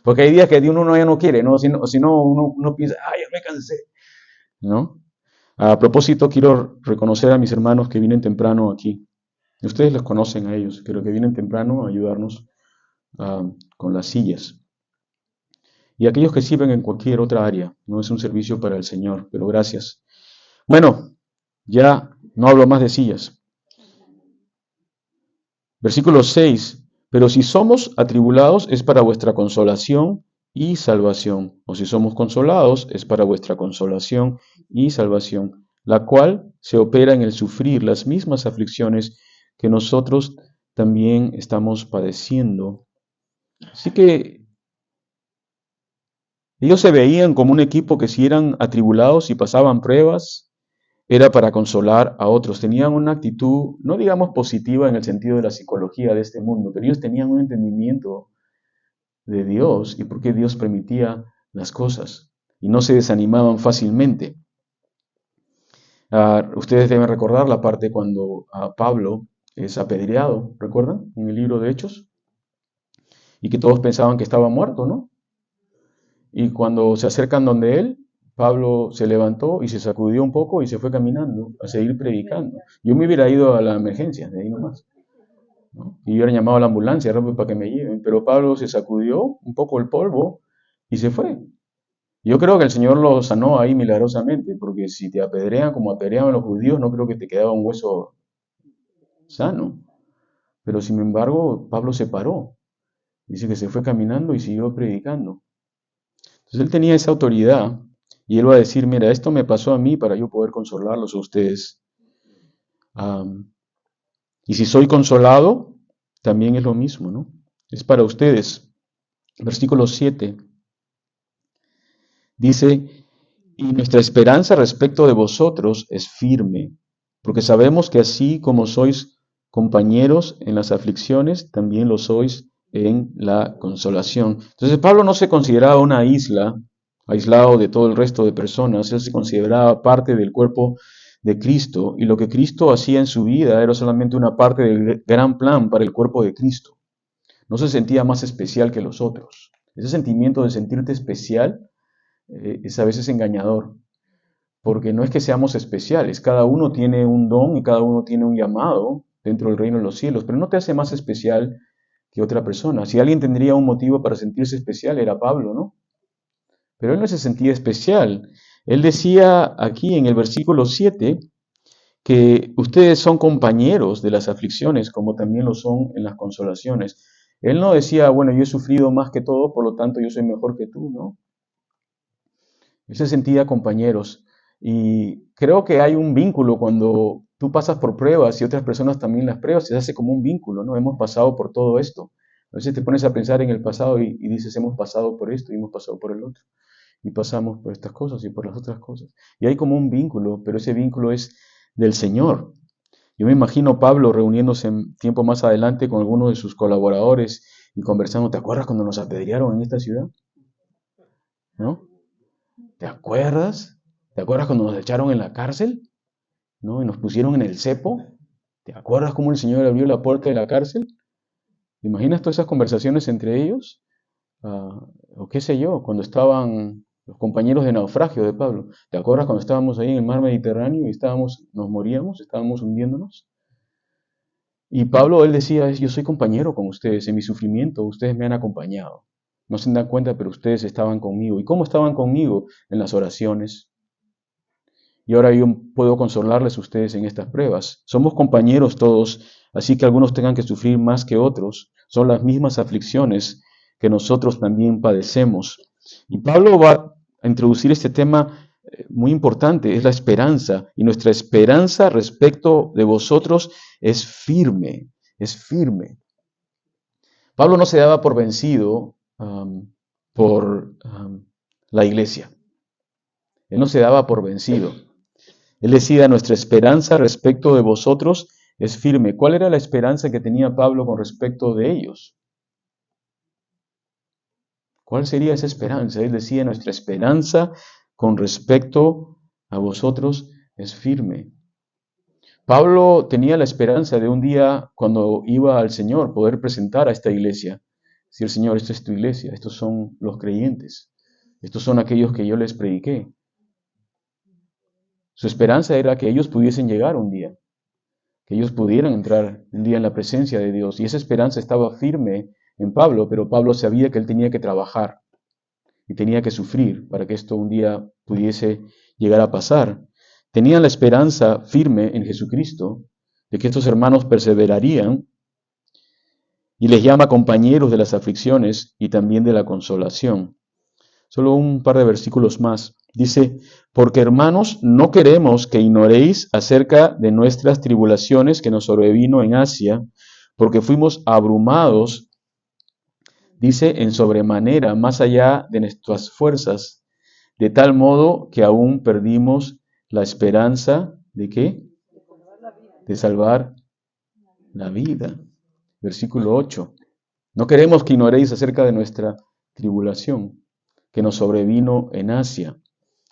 Porque hay días que uno ya no quiere, ¿no? Si no uno piensa, ¡ay, ya me cansé! ¿No? A propósito, quiero reconocer a mis hermanos que vienen temprano aquí. Ustedes los conocen a ellos, pero que vienen temprano a ayudarnos con las sillas. Y aquellos que sirven en cualquier otra área. No es un servicio para el Señor, pero gracias. Bueno, ya no hablo más de sillas. Versículo 6. Pero si somos atribulados es para vuestra consolación y salvación. O si somos consolados es para vuestra consolación y salvación, la cual se opera en el sufrir las mismas aflicciones que nosotros también estamos padeciendo. Así que ellos se veían como un equipo que si eran atribulados y pasaban pruebas, era para consolar a otros. Tenían una actitud, no digamos positiva en el sentido de la psicología de este mundo, pero ellos tenían un entendimiento de Dios y por qué Dios permitía las cosas y no se desanimaban fácilmente. Ustedes deben recordar la parte cuando Pablo es apedreado, ¿recuerdan? En el libro de Hechos. Y que todos pensaban que estaba muerto, ¿no? Y cuando se acercan donde él, Pablo se levantó y se sacudió un poco y se fue caminando a seguir predicando. Yo me hubiera ido a la emergencia, de ahí nomás, ¿no? Y yo hubiera llamado a la ambulancia rápido para que me lleven. Pero Pablo se sacudió un poco el polvo y se fue. Yo creo que el Señor lo sanó ahí milagrosamente, porque si te apedrean como apedreaban los judíos, no creo que te quedaba un hueso sano. Pero sin embargo, Pablo se paró. Dice que se fue caminando y siguió predicando. Entonces él tenía esa autoridad y él va a decir, mira, esto me pasó a mí para yo poder consolarlos a ustedes. Am, y si soy consolado, también es lo mismo, ¿no? Es para ustedes. Versículo 7 dice, y nuestra esperanza respecto de vosotros es firme, porque sabemos que así como sois compañeros en las aflicciones, también lo sois en la consolación. Entonces Pablo no se consideraba una isla, aislado de todo el resto de personas, él se consideraba parte del cuerpo de Cristo, y lo que Cristo hacía en su vida era solamente una parte del gran plan para el cuerpo de Cristo. No se sentía más especial que los otros. Ese sentimiento de sentirte especial es a veces engañador, porque no es que seamos especiales, cada uno tiene un don y cada uno tiene un llamado dentro del reino de los cielos, pero no te hace más especial que otra persona. Si alguien tendría un motivo para sentirse especial, era Pablo, ¿no? Pero él no se sentía especial. Él decía aquí en el versículo 7 que ustedes son compañeros de las aflicciones, como también lo son en las consolaciones. Él no decía, bueno, yo he sufrido más que todo, por lo tanto yo soy mejor que tú, ¿no? Él se sentía compañeros. Y creo que hay un vínculo cuando tú pasas por pruebas y otras personas también las pruebas, se hace como un vínculo, ¿no? Hemos pasado por todo esto. A veces te pones a pensar en el pasado y dices, hemos pasado por esto y hemos pasado por el otro. Y pasamos por estas cosas y por las otras cosas. Y hay como un vínculo, pero ese vínculo es del Señor. Yo me imagino Pablo reuniéndose en tiempo más adelante con algunos de sus colaboradores y conversando, ¿te acuerdas cuando nos apedrearon en esta ciudad? ¿No? ¿Te acuerdas? ¿Te acuerdas cuando nos echaron en la cárcel? ¿No? Y nos pusieron en el cepo. ¿Te acuerdas cómo el Señor abrió la puerta de la cárcel? ¿Te imaginas todas esas conversaciones entre ellos? O qué sé yo, cuando estaban los compañeros de naufragio de Pablo. ¿Te acuerdas cuando estábamos ahí en el mar Mediterráneo y nos moríamos, estábamos hundiéndonos? Y Pablo, él decía, yo soy compañero con ustedes en mi sufrimiento, ustedes me han acompañado. No se dan cuenta, pero ustedes estaban conmigo. ¿Y cómo estaban conmigo? En las oraciones. Y ahora yo puedo consolarles a ustedes en estas pruebas. Somos compañeros todos, así que algunos tengan que sufrir más que otros. Son las mismas aflicciones que nosotros también padecemos. Y Pablo va a introducir este tema muy importante, es la esperanza. Y nuestra esperanza respecto de vosotros es firme, es firme. Pablo no se daba por vencido por la iglesia. Él no se daba por vencido. Él decía, nuestra esperanza respecto de vosotros es firme. ¿Cuál era la esperanza que tenía Pablo con respecto de ellos? ¿Cuál sería esa esperanza? Él decía, nuestra esperanza con respecto a vosotros es firme. Pablo tenía la esperanza de un día, cuando iba al Señor, poder presentar a esta iglesia. Decir, Señor, esta es tu iglesia, estos son los creyentes, estos son aquellos que yo les prediqué. Su esperanza era que ellos pudiesen llegar un día, que ellos pudieran entrar un día en la presencia de Dios. Y esa esperanza estaba firme en Pablo, pero Pablo sabía que él tenía que trabajar y tenía que sufrir para que esto un día pudiese llegar a pasar. Tenían la esperanza firme en Jesucristo de que estos hermanos perseverarían y les llama compañeros de las aflicciones y también de la consolación. Solo un par de versículos más. Dice, porque hermanos, no queremos que ignoréis acerca de nuestras tribulaciones que nos sobrevino en Asia, porque fuimos abrumados, dice, en sobremanera, más allá de nuestras fuerzas, de tal modo que aún perdimos la esperanza de ¿qué? De salvar la vida. Versículo 8. No queremos que ignoréis acerca de nuestra tribulación que nos sobrevino en Asia.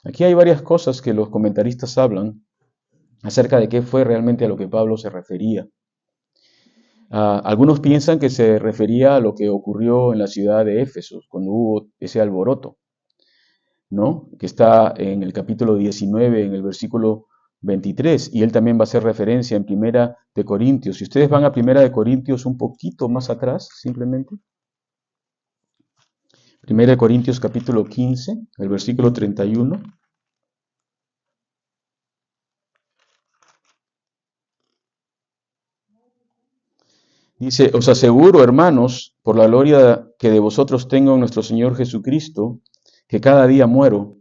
Aquí hay varias cosas que los comentaristas hablan acerca de qué fue realmente a lo que Pablo se refería. Algunos piensan que se refería a lo que ocurrió en la ciudad de Éfeso, cuando hubo ese alboroto, ¿no? Que está en el capítulo 19, en el versículo 23, y él también va a hacer referencia en Primera de Corintios. Si ustedes van a Primera de Corintios un poquito más atrás, simplemente. Primera de Corintios capítulo 15, el versículo 31. Dice, os aseguro, hermanos, por la gloria que de vosotros tengo en nuestro Señor Jesucristo, que cada día muero,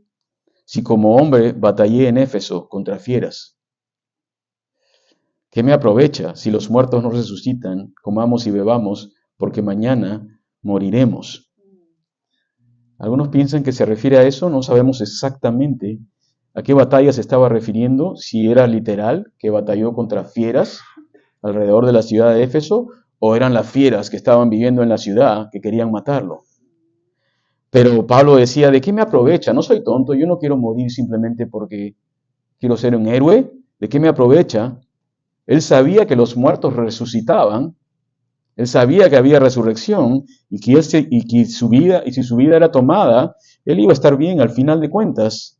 si como hombre batallé en Éfeso contra fieras. ¿Qué me aprovecha si los muertos no resucitan? Comamos y bebamos, porque mañana moriremos. Algunos piensan que se refiere a eso, no sabemos exactamente a qué batalla se estaba refiriendo, si era literal, que batalló contra fieras alrededor de la ciudad de Éfeso, o eran las fieras que estaban viviendo en la ciudad que querían matarlo. Pero Pablo decía, ¿de qué me aprovecha? No soy tonto, yo no quiero morir simplemente porque quiero ser un héroe. ¿De qué me aprovecha? Él sabía que los muertos resucitaban, él sabía que había resurrección y que si su vida era tomada, él iba a estar bien al final de cuentas.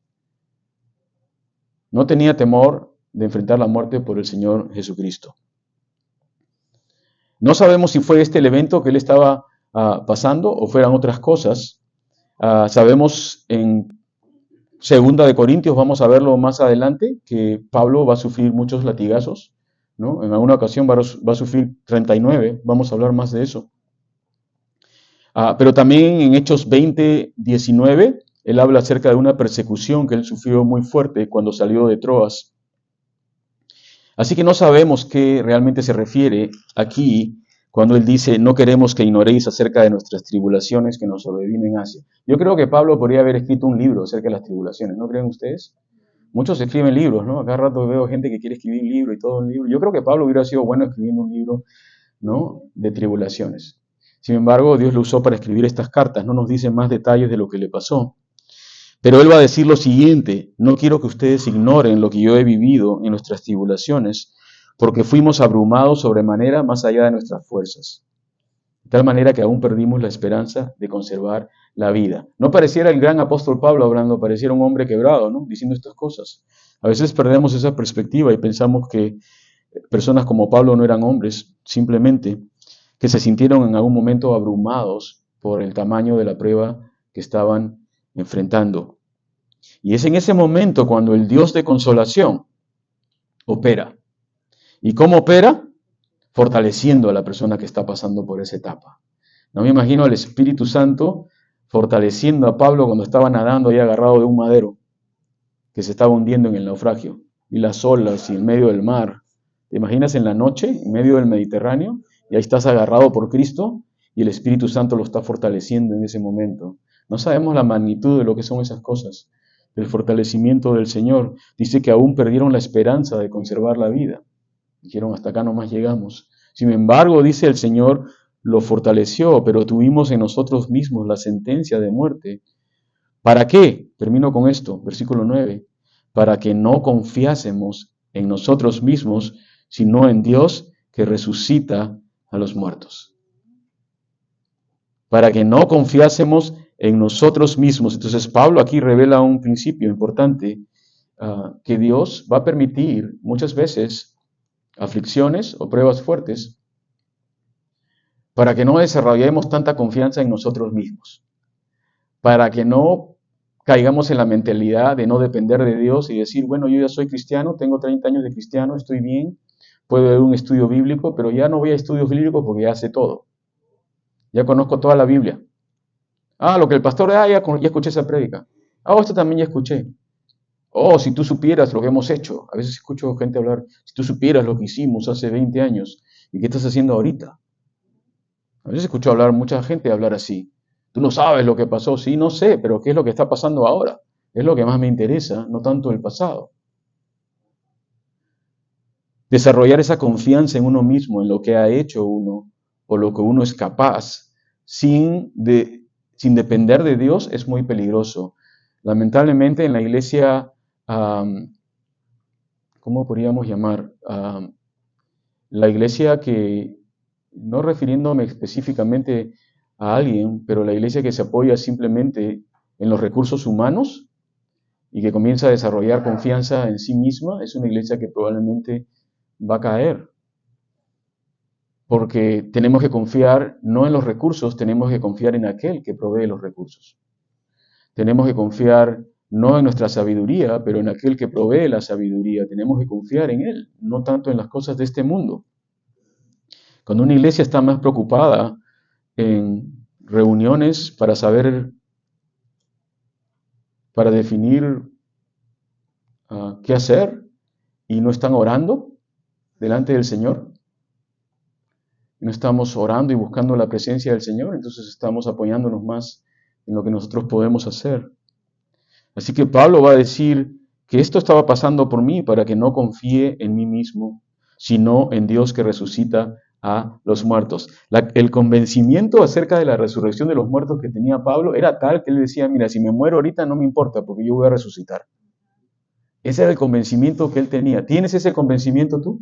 No tenía temor de enfrentar la muerte por el Señor Jesucristo. No sabemos si fue este el evento que él estaba pasando o fueran otras cosas. Sabemos en Segunda de Corintios, vamos a verlo más adelante, que Pablo va a sufrir muchos latigazos, ¿no? En alguna ocasión va a sufrir 39, vamos a hablar más de eso. Pero también en Hechos 20, 19, él habla acerca de una persecución que él sufrió muy fuerte cuando salió de Troas. Así que no sabemos qué realmente se refiere aquí cuando él dice, no queremos que ignoréis acerca de nuestras tribulaciones que nos sobrevino en Asia. Yo creo que Pablo podría haber escrito un libro acerca de las tribulaciones, ¿no creen ustedes? Muchos escriben libros, ¿no? A cada rato veo gente que quiere escribir un libro y todo un libro. Yo creo que Pablo hubiera sido bueno escribiendo un libro, ¿no? De tribulaciones. Sin embargo, Dios lo usó para escribir estas cartas, no nos dice más detalles de lo que le pasó. Pero él va a decir lo siguiente, no quiero que ustedes ignoren lo que yo he vivido en nuestras tribulaciones, porque fuimos abrumados sobremanera más allá de nuestras fuerzas, de tal manera que aún perdimos la esperanza de conservar la vida. No pareciera el gran apóstol Pablo hablando, pareciera un hombre quebrado, ¿no? Diciendo estas cosas. A veces perdemos esa perspectiva y pensamos que personas como Pablo no eran hombres, simplemente que se sintieron en algún momento abrumados por el tamaño de la prueba que estaban enfrentando. Y es en ese momento cuando el Dios de consolación opera. ¿Y cómo opera? Fortaleciendo a la persona que está pasando por esa etapa. No me imagino al Espíritu Santo fortaleciendo a Pablo cuando estaba nadando ahí agarrado de un madero que se estaba hundiendo en el naufragio. Y las olas y en medio del mar. ¿Te imaginas en la noche, en medio del Mediterráneo? Y ahí estás agarrado por Cristo y el Espíritu Santo lo está fortaleciendo en ese momento. No sabemos la magnitud de lo que son esas cosas. El fortalecimiento del Señor. Dice que aún perdieron la esperanza de conservar la vida. Dijeron, hasta acá nomás llegamos. Sin embargo, dice el Señor, lo fortaleció, pero tuvimos en nosotros mismos la sentencia de muerte. ¿Para qué? Termino con esto, versículo 9. Para que no confiásemos en nosotros mismos, sino en Dios que resucita a los muertos. Para que no confiásemos en nosotros mismos. Entonces Pablo aquí revela un principio importante, que Dios va a permitir muchas veces aflicciones o pruebas fuertes para que no desarrollemos tanta confianza en nosotros mismos, para que no caigamos en la mentalidad de no depender de Dios y decir, bueno, yo ya soy cristiano, tengo 30 años de cristiano, estoy bien, puedo ver un estudio bíblico, pero ya no voy a estudios bíblicos porque ya sé todo, ya conozco toda la Biblia. Lo que el pastor, ya escuché esa prédica. Esto también ya escuché. Si tú supieras lo que hemos hecho. A veces escucho gente hablar, si tú supieras lo que hicimos hace 20 años y qué estás haciendo ahorita. A veces escucho hablar mucha gente hablar así. Tú no sabes lo que pasó. Sí, no sé, pero ¿qué es lo que está pasando ahora? Es lo que más me interesa, no tanto el pasado. Desarrollar esa confianza en uno mismo, en lo que ha hecho uno o lo que uno es capaz, sin depender de Dios, es muy peligroso. Lamentablemente en la iglesia, ¿cómo podríamos llamar? La iglesia que, no refiriéndome específicamente a alguien, pero la iglesia que se apoya simplemente en los recursos humanos y que comienza a desarrollar confianza en sí misma, es una iglesia que probablemente va a caer. porque tenemos que confiar no en los recursos, tenemos que confiar en aquel que provee los recursos. Tenemos que confiar no en nuestra sabiduría, pero en aquel que provee la sabiduría. Tenemos que confiar en Él, no tanto en las cosas de este mundo. Cuando una iglesia está más preocupada en reuniones para saber, para definir qué hacer, y no están orando delante del Señor, no estamos orando y buscando la presencia del Señor, entonces estamos apoyándonos más en lo que nosotros podemos hacer. Así que Pablo va a decir que esto estaba pasando por mí para que no confíe en mí mismo, sino en Dios que resucita a los muertos. El convencimiento acerca de la resurrección de los muertos que tenía Pablo era tal que él decía, mira, si me muero ahorita no me importa porque yo voy a resucitar. Ese era el convencimiento que él tenía. ¿Tienes ese convencimiento tú?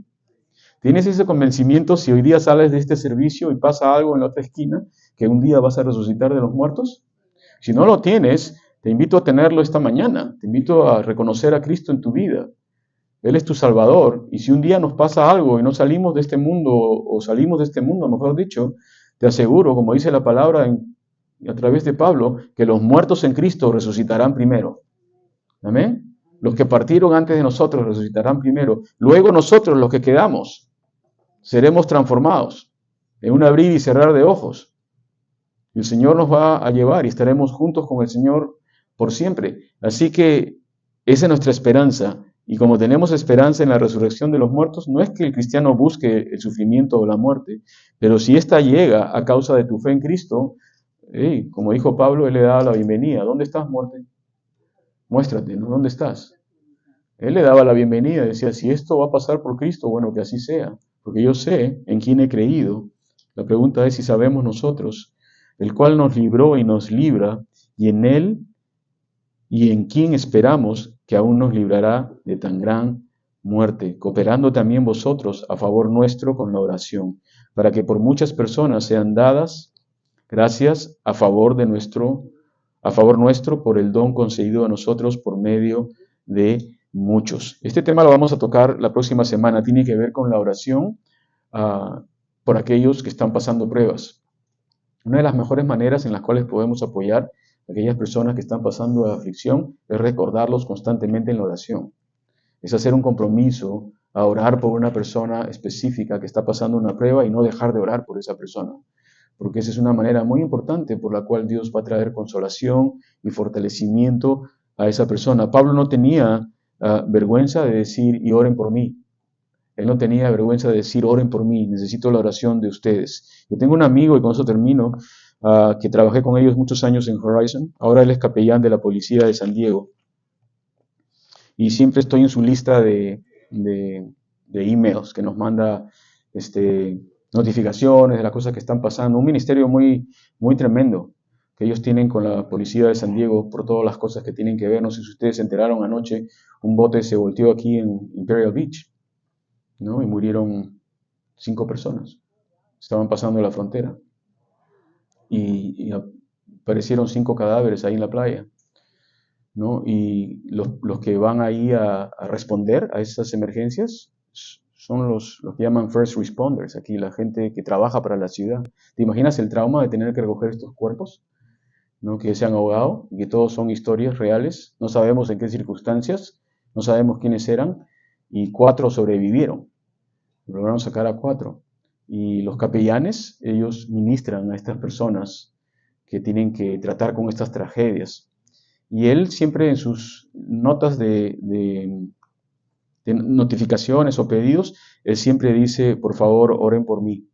¿Tienes ese convencimiento si hoy día sales de este servicio y pasa algo en la otra esquina, que un día vas a resucitar de los muertos? Si no lo tienes, te invito a tenerlo esta mañana. Te invito a reconocer a Cristo en tu vida. Él es tu Salvador. Y si un día nos pasa algo y no salimos de este mundo, o salimos de este mundo, mejor dicho, te aseguro, como dice la palabra a través de Pablo, que los muertos en Cristo resucitarán primero. Amén. Los que partieron antes de nosotros resucitarán primero. Luego nosotros, los que quedamos, seremos transformados en un abrir y cerrar de ojos. El Señor nos va a llevar y estaremos juntos con el Señor por siempre. Así que esa es nuestra esperanza. Y como tenemos esperanza en la resurrección de los muertos, no es que el cristiano busque el sufrimiento o la muerte, pero si ésta llega a causa de tu fe en Cristo, como dijo Pablo, Él le da la bienvenida. ¿Dónde estás, muerte? Muéstrate, ¿no? ¿Dónde estás? Él le daba la bienvenida, decía, si esto va a pasar por Cristo, bueno, que así sea, porque yo sé en quién he creído. La pregunta es si sabemos nosotros, el cual nos libró y nos libra, y en Él y en quien esperamos que aún nos librará de tan gran muerte, cooperando también vosotros a favor nuestro con la oración, para que por muchas personas sean dadas gracias a favor nuestro por el don concedido a nosotros por medio de muchos. Este tema lo vamos a tocar la próxima semana. Tiene que ver con la oración por aquellos que están pasando pruebas. Una de las mejores maneras en las cuales podemos apoyar a aquellas personas que están pasando aflicción es recordarlos constantemente en la oración. Es hacer un compromiso a orar por una persona específica que está pasando una prueba y no dejar de orar por esa persona. Porque esa es una manera muy importante por la cual Dios va a traer consolación y fortalecimiento a esa persona. Pablo no tenía vergüenza de decir, y oren por mí. Él no tenía vergüenza de decir, oren por mí, necesito la oración de ustedes. Yo tengo un amigo, y con eso termino, que trabajé con ellos muchos años en Horizon. Ahora él es capellán de la policía de San Diego. Y siempre estoy en su lista de emails que nos manda notificaciones de las cosas que están pasando. Un ministerio muy, muy tremendo que ellos tienen con la policía de San Diego por todas las cosas que tienen que ver. No sé si ustedes se enteraron anoche, un bote se volteó aquí en Imperial Beach, ¿no? Y murieron 5 personas. Estaban pasando la frontera y aparecieron 5 cadáveres ahí en la playa, ¿no? Y los que van ahí a responder a esas emergencias son los que llaman first responders, aquí la gente que trabaja para la ciudad. ¿Te imaginas el trauma de tener que recoger estos cuerpos, ¿no? Que se han ahogado y que todos son historias reales? No sabemos en qué circunstancias, no sabemos quiénes eran, y 4 sobrevivieron. Lograron sacar a 4. Y los capellanes, ellos ministran a estas personas que tienen que tratar con estas tragedias. Y él siempre en sus notas de notificaciones o pedidos, él siempre dice, por favor, oren por mí,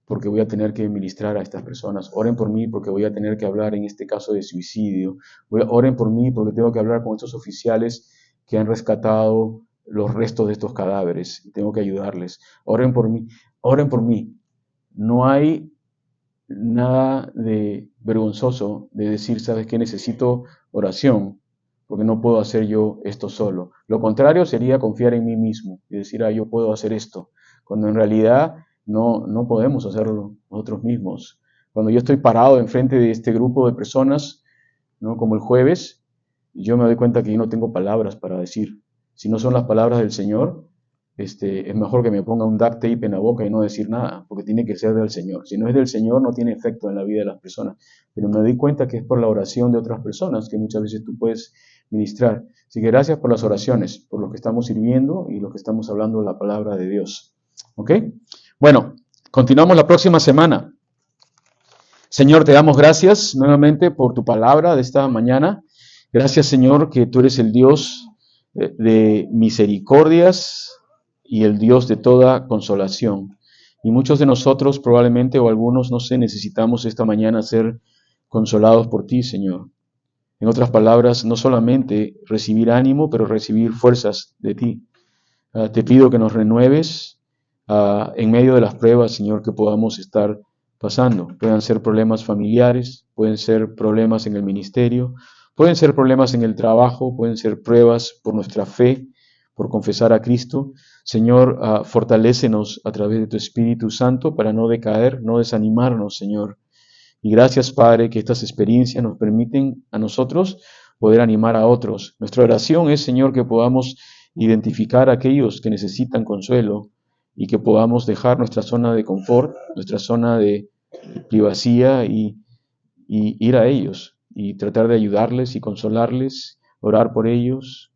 porque voy a tener que ministrar a estas personas, oren por mí porque voy a tener que hablar en este caso de suicidio, oren por mí porque tengo que hablar con estos oficiales que han rescatado los restos de estos cadáveres, y tengo que ayudarles, oren por mí, oren por mí. No hay nada de vergonzoso de decir, ¿sabes qué? Necesito oración, porque no puedo hacer yo esto solo. Lo contrario sería confiar en mí mismo y decir, yo puedo hacer esto, cuando en realidad no podemos hacerlo nosotros mismos. Cuando yo estoy parado enfrente de este grupo de personas, ¿no? Como el jueves, yo me doy cuenta que yo no tengo palabras para decir. Si no son las palabras del Señor, es mejor que me ponga un duct tape en la boca y no decir nada, porque tiene que ser del Señor. Si no es del Señor, no tiene efecto en la vida de las personas. Pero me doy cuenta que es por la oración de otras personas que muchas veces tú puedes ministrar. Así que gracias por las oraciones, por lo que estamos sirviendo y lo que estamos hablando de la palabra de Dios. ¿Ok? Bueno, continuamos la próxima semana. Señor, te damos gracias nuevamente por tu palabra de esta mañana. Gracias, Señor, que tú eres el Dios de misericordias y el Dios de toda consolación. Y muchos de nosotros probablemente, o algunos, no sé, necesitamos esta mañana ser consolados por ti, Señor. En otras palabras, no solamente recibir ánimo, pero recibir fuerzas de ti. Te pido que nos renueves en medio de las pruebas, Señor, que podamos estar pasando. Pueden ser problemas familiares, pueden ser problemas en el ministerio, pueden ser problemas en el trabajo, pueden ser pruebas por nuestra fe, por confesar a Cristo. Señor, fortalécenos a través de tu Espíritu Santo para no decaer, no desanimarnos, Señor. Y gracias, Padre, que estas experiencias nos permiten a nosotros poder animar a otros. Nuestra oración es, Señor, que podamos identificar a aquellos que necesitan consuelo y que podamos dejar nuestra zona de confort, nuestra zona de privacidad y ir a ellos y tratar de ayudarles y consolarles, orar por ellos.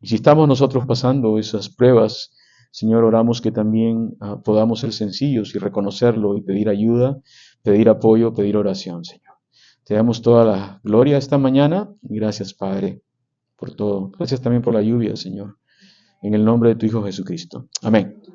Y si estamos nosotros pasando esas pruebas, Señor, oramos que también podamos ser sencillos y reconocerlo y pedir ayuda, pedir apoyo, pedir oración, Señor. Te damos toda la gloria esta mañana y gracias, Padre, por todo. Gracias también por la lluvia, Señor. En el nombre de tu Hijo Jesucristo. Amén.